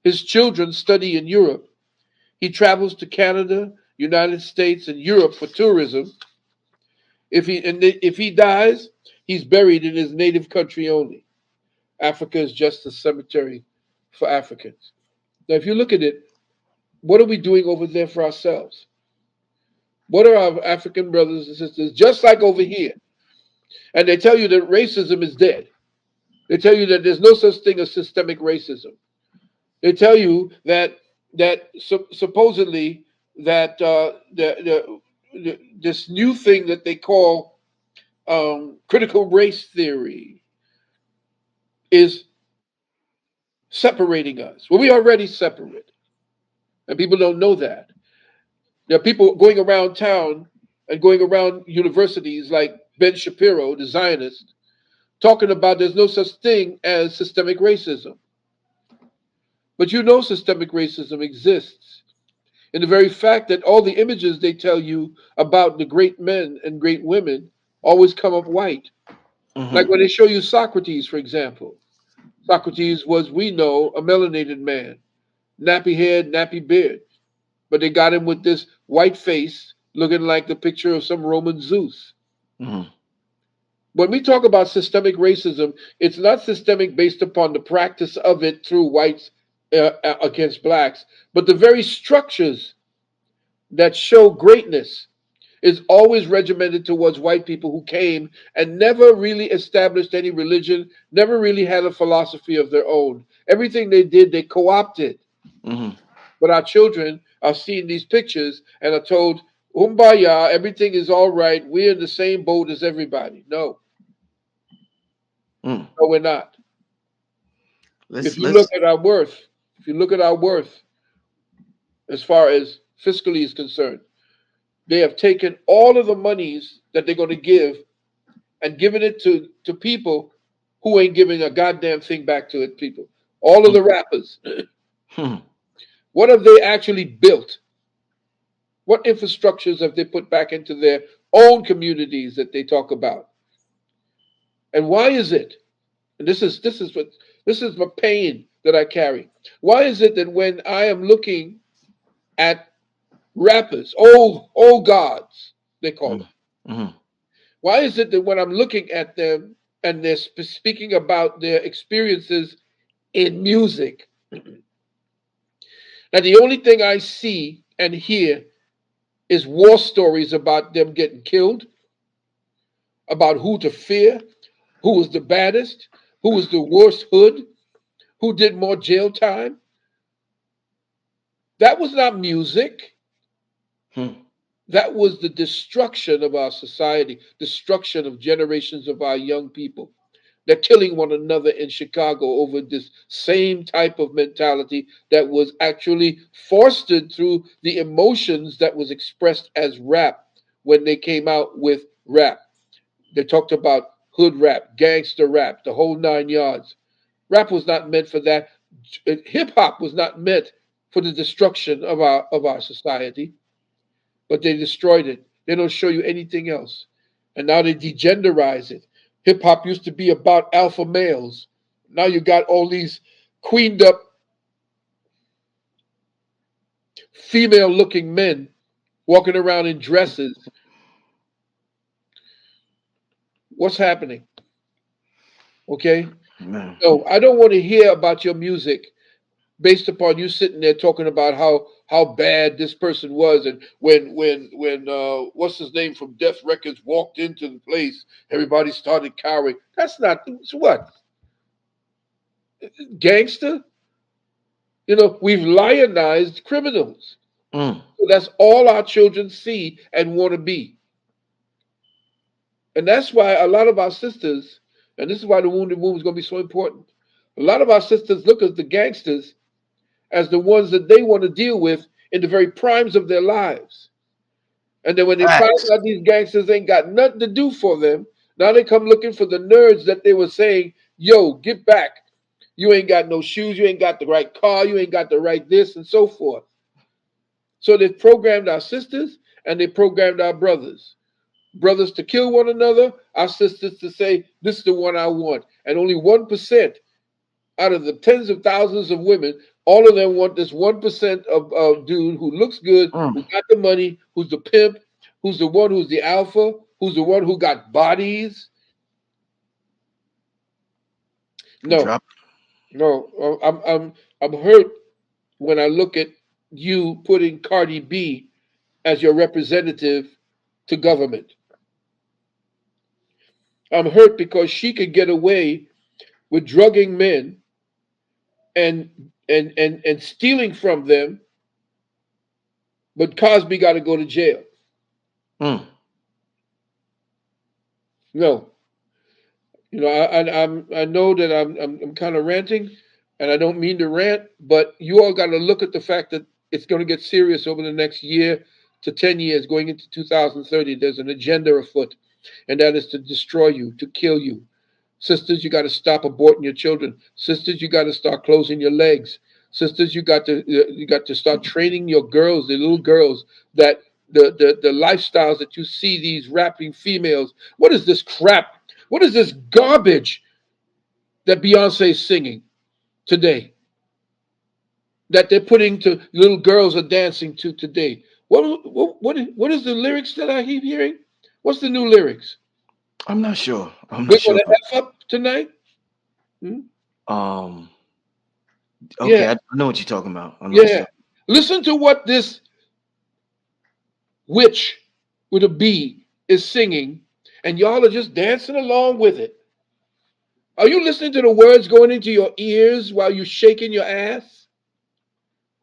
His children study in Europe. He travels to Canada, United States, and Europe for tourism. If he dies, he's buried in his native country only. Africa is just a cemetery for Africans. Now, if you look at it, what are we doing over there for ourselves? What are our African brothers and sisters, just like over here? And they tell you that racism is dead. They tell you that there's no such thing as systemic racism. They tell you that supposedly that this new thing that they call critical race theory is separating us. Well, we already separate, and people don't know that. There are people going around town and going around universities like Ben Shapiro, the Zionist, talking about there's no such thing as systemic racism. But you know systemic racism exists in the very fact that all the images they tell you about the great men and great women always come up white. Like Mm-hmm. when they show you Socrates, for example. Socrates was, we know, a melanated man, nappy head, nappy beard. But they got him with this white face looking like the picture of some Roman Zeus. Mm-hmm. When we talk about systemic racism, it's not systemic based upon the practice of it through whites against blacks, but the very structures that show greatness is always regimented towards white people who came and never really established any religion, never really had a philosophy of their own. Everything they did, they co opted. Mm-hmm. But our children are seeing these pictures and are told, Umbaya, everything is all right. We're in the same boat as everybody. No, Mm. no, we're not. If you look Let's at our worth, if you look at our worth as far as fiscally is concerned, they have taken all of the monies that they're going to give and given it to people who ain't giving a goddamn thing back to it, people. All of the rappers. Hmm. What have they actually built? What infrastructures have they put back into their own communities that they talk about? And why is it? And this is my pain that I carry. Why is it that when I am looking at rappers, old gods, they call them. Mm-hmm. Why is it that when I'm looking at them and they're speaking about their experiences in music, that the only thing I see and hear is war stories about them getting killed, about who to fear, who was the baddest, who was the worst hood, who did more jail time? That was not music. Hmm. That was the destruction of our society, destruction of generations of our young people. They're killing one another in Chicago over this same type of mentality that was actually fostered through the emotions that was expressed as rap when they came out with rap. They talked about hood rap, gangster rap, the whole nine yards. Rap was not meant for that. Hip hop was not meant for the destruction of our society, but they destroyed it. They don't show you anything else. And now they degenderize it. Hip hop used to be about alpha males. Now you got all these queened up female looking men walking around in dresses. What's happening? Okay? Man. So I don't want to hear about your music based upon you sitting there talking about how bad this person was, and when what's his name from Death Records walked into the place, everybody started cowering. That's not, it's what, gangster. We've lionized criminals. Mm. So that's all our children see and want to be, and that's why a lot of our sisters, and this is why the wounded womb is going to be so important. A lot of our sisters look at the gangsters as the ones that they want to deal with in the very primes of their lives. And then when they find Facts. out these gangsters ain't got nothing to do for them, now they come looking for the nerds that they were saying, yo, get back. You ain't got no shoes, you ain't got the right car, you ain't got the right this, and so forth. So they programmed our sisters and they programmed our brothers. Brothers to kill one another, our sisters to say, this is the one I want. And only 1% out of the tens of thousands of women All of them want this 1% of dude who looks good, Mm. who got the money, who's the pimp, who's the one who's the alpha, who's the one who got bodies. No, Drop. no, I'm hurt when I look at you putting Cardi B as your representative to government. I'm hurt because she could get away with drugging men and and stealing from them, but Cosby got to go to jail. Mm. No, I know that I'm kind of ranting, and I don't mean to rant, but you all got to look at the fact that it's going to get serious over the next year to 10 years, going into 2030. There's an agenda afoot, and that is to destroy you, to kill you. Sisters, you got to stop aborting your children. Sisters, you got to start closing your legs. Sisters, you got to start training your girls, the little girls, that the lifestyles that you see these rapping females. What is this crap? What is this garbage that Beyonce is singing today? That they're putting to little girls are dancing to today. What is the lyrics that I keep hearing? What's the new lyrics? I'm not sure. I'm We're not going sure. to f up tonight. Hmm? Um. Okay, Yeah, I know what you're talking about. I know what you're yeah. talking. Listen to what this witch with a B is singing, and y'all are just dancing along with it. Are you listening to the words going into your ears while you're shaking your ass?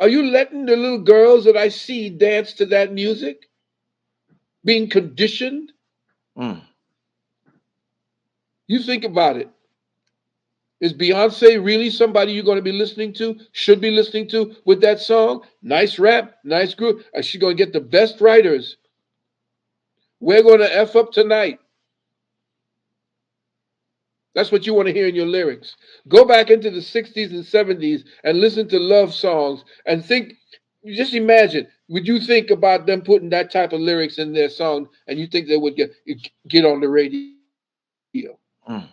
Are you letting the little girls that I see dance to that music, being conditioned? Mm. You think about it. Is Beyonce really somebody you're going to be listening to, should be listening to with that song? Nice rap, nice group. Is she going to get the best writers? We're going to F up tonight. That's what you want to hear in your lyrics. Go back into the 60s and 70s and listen to love songs and think, just imagine, would you think about them putting that type of lyrics in their song and you think they would get on the radio? Mm.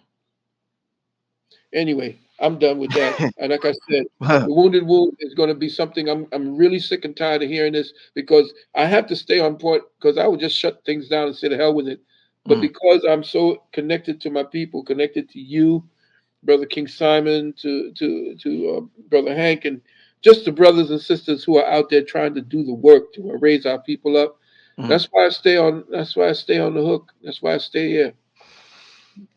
Anyway, I'm done with that. And like I said, the Mm. wounded wound is going to be something I'm really sick and tired of hearing this because I have to stay on point because I would just shut things down and say the hell with it. But because I'm so connected to my people, connected to you, Brother King Simon, to Brother Hank, and just the brothers and sisters who are out there trying to do the work to raise our people up. Mm. That's why I stay on. That's why I stay on the hook. That's why I stay here.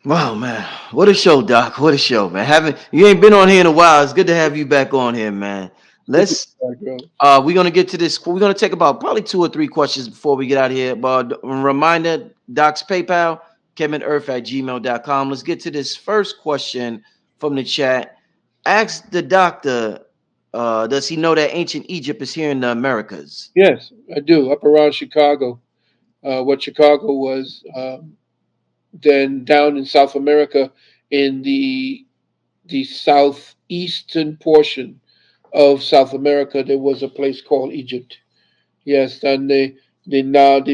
Wow, man, what a show, Doc. What a show, man. Haven't you ain't been on here in a while. It's good to have you back on here, man. Good to Let's be back, bro. we're gonna get to this. We're gonna take about probably 2 or 3 questions before we get out of here. But reminder, Doc's PayPal, KevinEarth@gmail.com. Let's get to this first question from the chat. Ask the doctor, does he know that ancient Egypt is here in the Americas? Yes, I do. Up around Chicago, what Chicago was, then down in South America, in the southeastern portion of South America, there was a place called Egypt. Yes, and the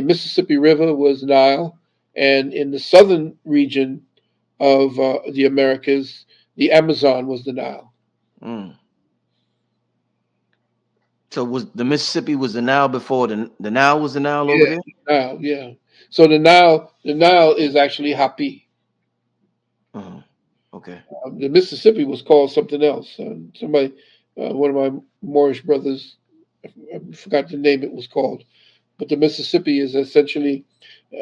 Mississippi River was Nile, and in the southern region of the Americas, the Amazon was the Nile. Mm. So was the Mississippi was the Nile before the Nile was the Nile over Yeah, there? Nile. Yeah. So the Nile is actually Hapi. Uh-huh. Okay. The Mississippi was called something else. One of my Moorish brothers, I forgot the name it was called. But the Mississippi is essentially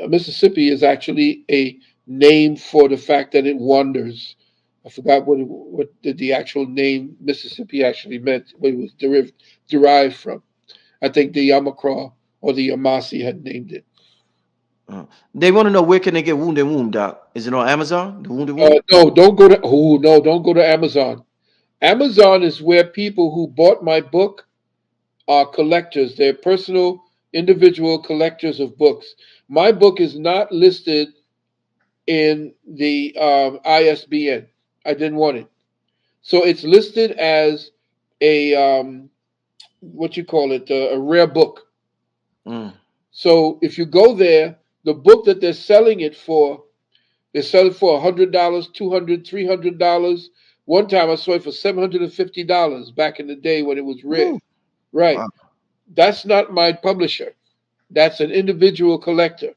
Mississippi is actually a name for the fact that it wanders. I forgot what the actual name Mississippi actually meant, what it was derived from. I think the Yamacraw or the Yamasi had named it. Uh, they want to know where can they get Wounded Womb, Doc? Is it on Amazon? The Wounded Womb? No, don't go to. Oh no, don't go to Amazon. Amazon is where people who bought my book are collectors. They're personal, individual collectors of books. My book is not listed in the ISBN. I didn't want it. So it's listed as a what you call it, a rare book. Mm. So if you go there, the book that they're selling it for, they sell it for $100, $200, $300. One time I saw it for $750 back in the day when it was rare. Woo. Right. Wow. That's not my publisher. That's an individual collector.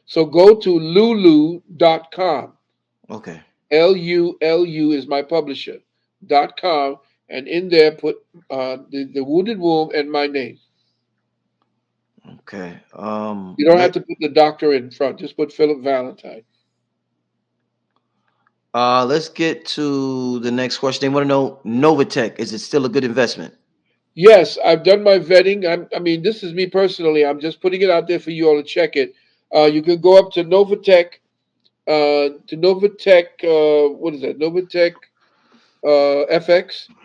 So go to lulu.com. Okay. LULU is my publisher.com, and in there put the Wounded Womb and my name. Okay. You don't have to put the doctor in front. Just put Philip Valentine. Let's get to the next question. They want to know Novatech. Is it still a good investment? Yes, I've done my vetting. I mean, this is me personally. I'm just putting it out there for you all to check it. You can go up to Novatech, what is that? Novatech FX.com.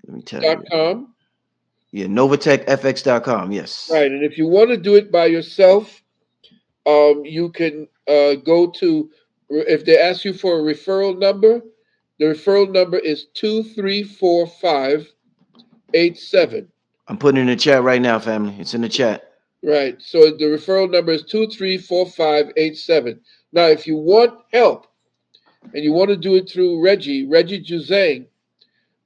Let me tell you. Yeah, NovatechFX.com. Yes. Right. And if you want to do it by yourself, you can go to, if they ask you for a referral number, the referral number is 234-587. I'm putting it in the chat right now, family. It's in the chat. Right. So the referral number is 234-587. Now, if you want help and you want to do it through Reggie Juzang,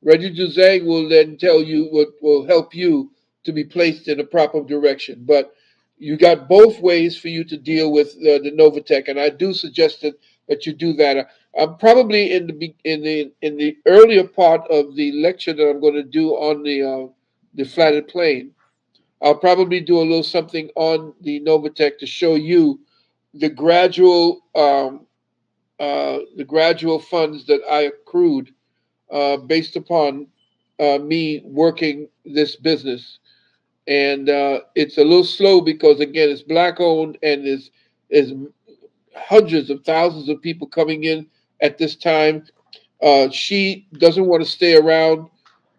Reggie Juzang will then tell you what will help you to be placed in the proper direction. But you got both ways for you to deal with the Novatech, and I do suggest that you do that. I'm probably in the earlier part of the lecture that I'm going to do on the flatted plane. I'll probably do a little something on the Novatech to show you the gradual funds that I accrued based upon me working this business. And it's a little slow because again, it's black owned and is hundreds of thousands of people coming in at this time. She doesn't want to stay around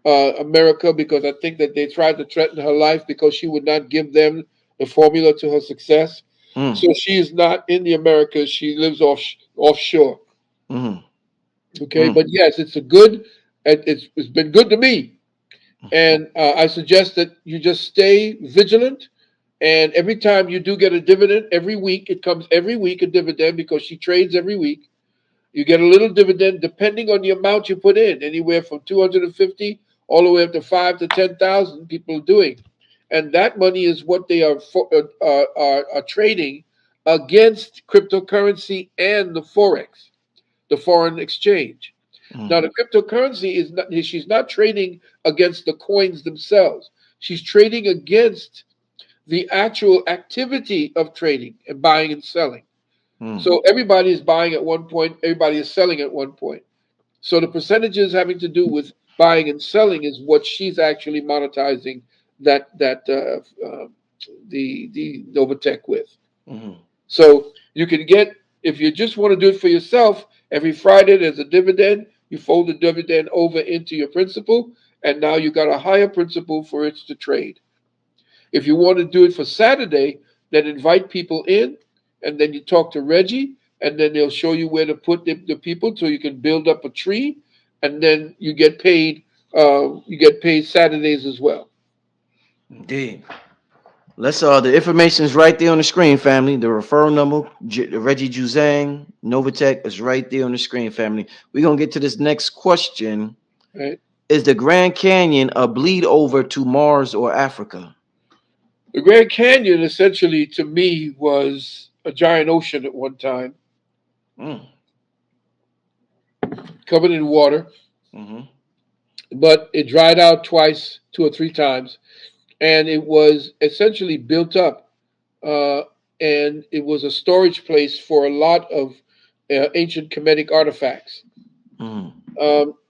America because I think that they tried to threaten her life because she would not give them the formula to her success. Mm. So she is not in the Americas. She lives offshore. Mm. Okay, Mm. but yes, it's been good to me, and I suggest that you just stay vigilant. And every time you do get a dividend, every week it comes every week a dividend because she trades every week. You get a little dividend depending on the amount you put in, anywhere from 250 all the way up to 5 to 10,000 people are doing, and that money is what they are trading against cryptocurrency and the forex, the foreign exchange. Mm. Now, the cryptocurrency is not, she's not trading against the coins themselves. She's trading against the actual activity of trading and buying and selling. Mm. So everybody is buying at one point, everybody is selling at one point. So the percentages having to do with buying and selling is what she's actually monetizing that the Novatech with. Mm. So you can get, if you just want to do it for yourself, every Friday there's a dividend. You fold the dividend over into your principal, and now you got a higher principal for it to trade. If you want to do it for Saturday, then invite people in, and then you talk to Reggie, and then they'll show you where to put the people so you can build up a tree, and then you get paid. You get paid Saturdays as well. Indeed. Let's the information is right there on the screen, family. The referral number, Reggie Juzang, Novatech is right there on the screen, family. We're gonna get to this next question. Right? Is the Grand Canyon a bleed over to Mars or Africa? The Grand Canyon, essentially, to me, was a giant ocean at one time, Mm. covered in water, Mm-hmm. but it dried out twice, 2 or 3 times, and it was essentially built up, uh, and it was a storage place for a lot of ancient Kemetic artifacts. Mm.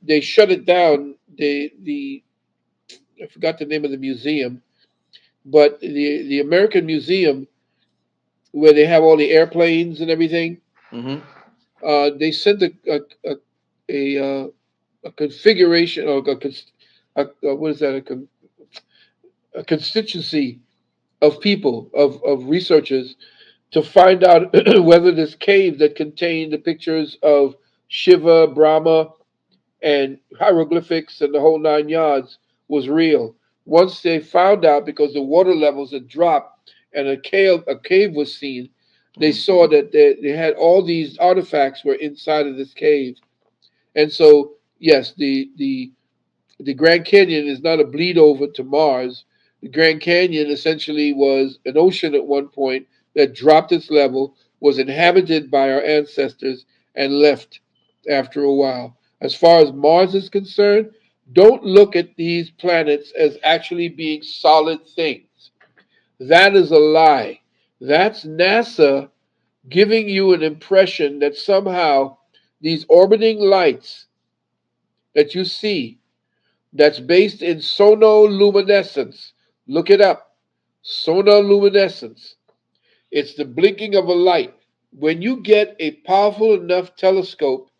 They shut it down. The I forgot the name of the museum, but the American Museum, where they have all the airplanes and everything, Mm-hmm. they sent a, a configuration or what is that, a constituency of people, of researchers, to find out whether this cave that contained the pictures of Shiva, Brahma, and hieroglyphics and the whole 9 yards was real. Once they found out, because the water levels had dropped and a cave was seen, they Mm. saw that they had all these artifacts were inside of this cave. And so yes, the Grand Canyon is not a bleed over to Mars. The Grand Canyon essentially was an ocean at one point that dropped its level, was inhabited by our ancestors, and left after a while. As far as Mars is concerned, don't look at these planets as actually being solid things. That is a lie. That's NASA giving you an impression that somehow these orbiting lights that you see, that's based in sonoluminescence. Look it up. Sonoluminescence. It's the blinking of a light. When you get a powerful enough telescope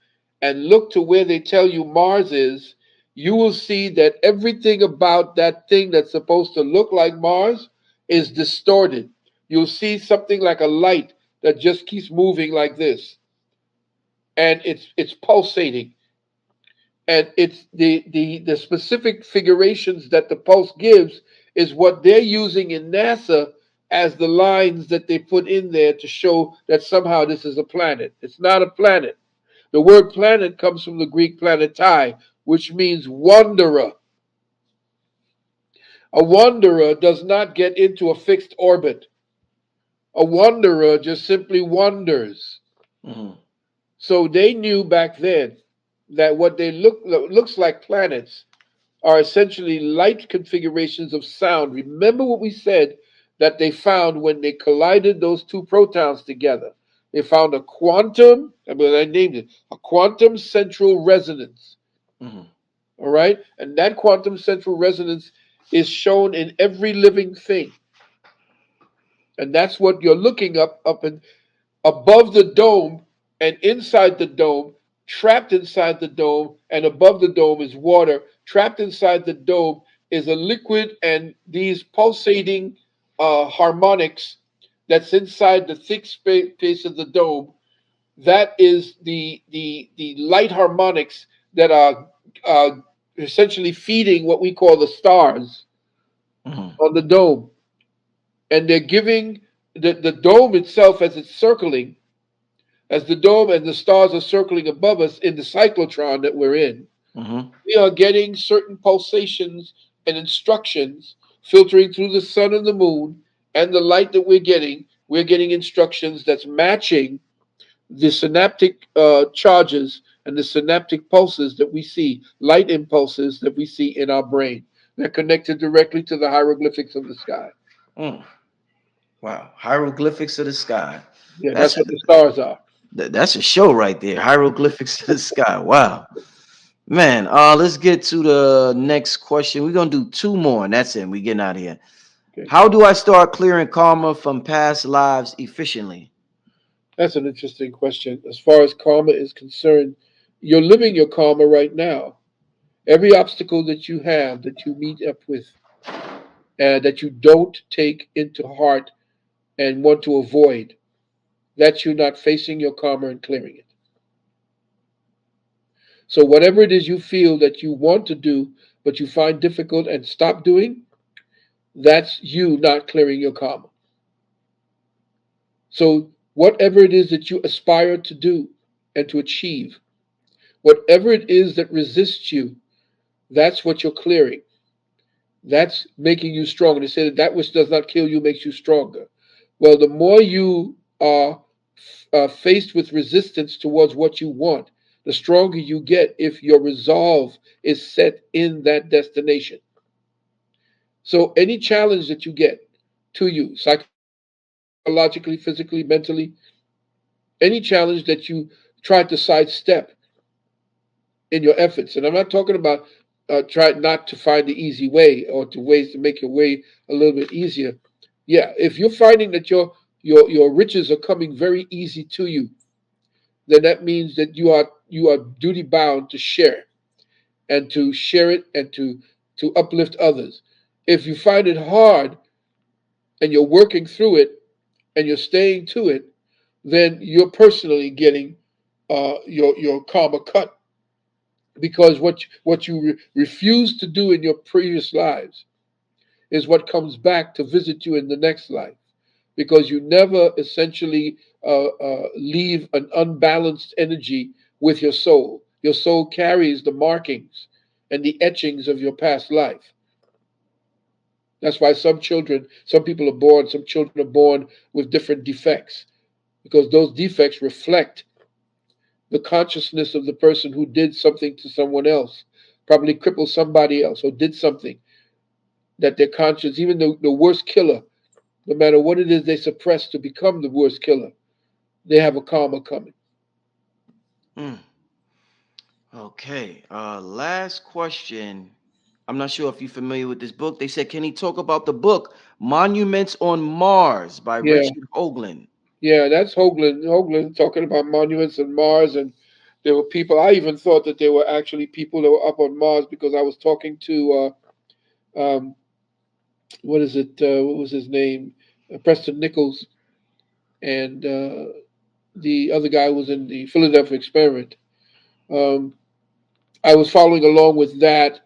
and look to where they tell you Mars is, you will see that everything about that thing that's supposed to look like Mars is distorted. You'll see something like a light that just keeps moving like this, and it's pulsating, and it's the specific figurations that the pulse gives is what they're using in NASA as the lines that they put in there to show that somehow this is a planet. It's not a planet. The word planet comes from the Greek planetai, which means wanderer. A wanderer does not get into a fixed orbit. A wanderer just simply wanders. Mhm. So they knew back then that what they looks like planets are essentially light configurations of sound. Remember what we said that they found when they collided those two protons together. They found a quantum, I mean, I named it, a quantum central resonance. Mhm. All right? And that quantum central resonance is shown in every living thing. And that's what you're looking up and above the dome and inside the dome, trapped inside the dome, and above the dome is water. Trapped inside the dome is a liquid and these pulsating harmonics that's inside the thick space of the dome. That is the light harmonics that are uh, essentially feeding what we call the stars Mhm. on the dome. And they're giving the dome itself as it's circling, as the dome and the stars are circling above us in the cyclotron that we're in, Mhm. we are getting certain pulsations and instructions filtering through the sun and the moon and the light that we're getting. We're getting instructions that's matching the synaptic charges and the synaptic pulses that we see, light impulses that we see in our brain. They're connected directly to the hieroglyphics of the sky. Mm. Wow. Hieroglyphics of the sky. Yeah, That's that's what the stars are. that's a show right there. Hieroglyphics of the sky. Wow. Man, let's get to the next question. We're gonna do two more, and that's it. We getting out of here. Okay. How do I start clearing karma from past lives efficiently? That's an interesting question. As far as karma is concerned, you're living your karma right now. Every obstacle that you have, that you meet up with, that you don't take into heart and want to avoid, that's you not facing your karma and clearing it. So, whatever it is you feel that you want to do, but you find difficult and stop doing, that's you not clearing your karma. So, whatever it is that you aspire to do and to achieve, whatever it is that resists you, that's what you're clearing. That's making you stronger. They say that that which does not kill you makes you stronger. Well, the more you are faced with resistance towards what you want, the stronger you get if your resolve is set in that destination. So, any challenge that you get to you, psychologically, physically, mentally, any challenge that you try to sidestep in your efforts, and I'm not talking about try not to find the easy way or to ways to make your way a little bit easier. Yeah, if you're finding that your riches are coming very easy to you, then that means that you are duty bound to share and to share it and to uplift others. If you find it hard and you're working through it and you're staying to it, then you're personally getting your karma cut because what you refuse to do in your previous lives is what comes back to visit you in the next life because you never essentially leave an unbalanced energy with your soul. Your soul carries the markings and the etchings of your past life. That's why some people are born, some children are born with different defects, because those defects reflect the consciousness of the person who did something to someone else, probably crippled somebody else, or did something that their conscience, even the worst killer, no matter what it is they suppress to become the worst killer, they have a karma coming. Mm. Okay. Last question. I'm not sure if you're familiar with this book. They said, can he talk about the book Monuments on Mars by Yeah, Richard Hoagland? yeah, that's Hoagland. Hoagland talking about monuments on Mars, and there were people. I even thought that there were actually people that were up on Mars because I was talking to what is it? What was his name? Preston Nichols, and the other guy was in the Philadelphia experiment. Um, I was following along with that,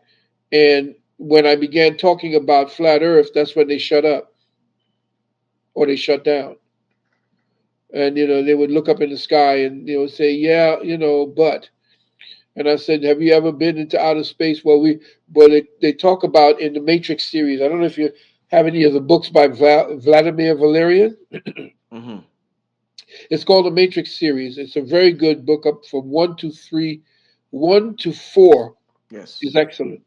and when I began talking about flat Earth, that's when they shut up or they shut down. And they would look up in the sky and say, "Yeah, but." And I said, "Have you ever been into outer space?" Well, they talk about in the Matrix series. I don't know if you have any of the books by Vladimir Valerian. Mm-hmm. It's called the Matrix series. It's a very good book, up from 1 to 3, 1 to 4 is Yes. excellent.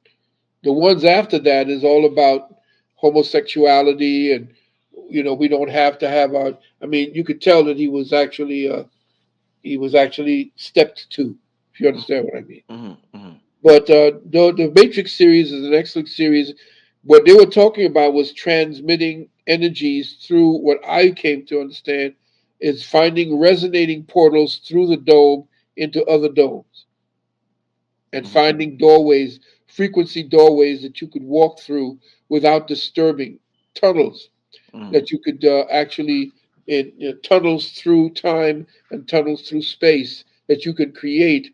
The ones after that is all about homosexuality, and we don't have to have our. I mean, you could tell that he was actually stepped to, if you understand what I mean. Mm-hmm. Mm-hmm. But the Matrix series is an excellent series. What they were talking about was transmitting energies through what I came to understand is finding resonating portals through the dome into other domes, and Mm-hmm. finding doorways, frequency doorways that you could walk through without disturbing, tunnels Mm-hmm. that you could actually, tunnels through time and tunnels through space that you could create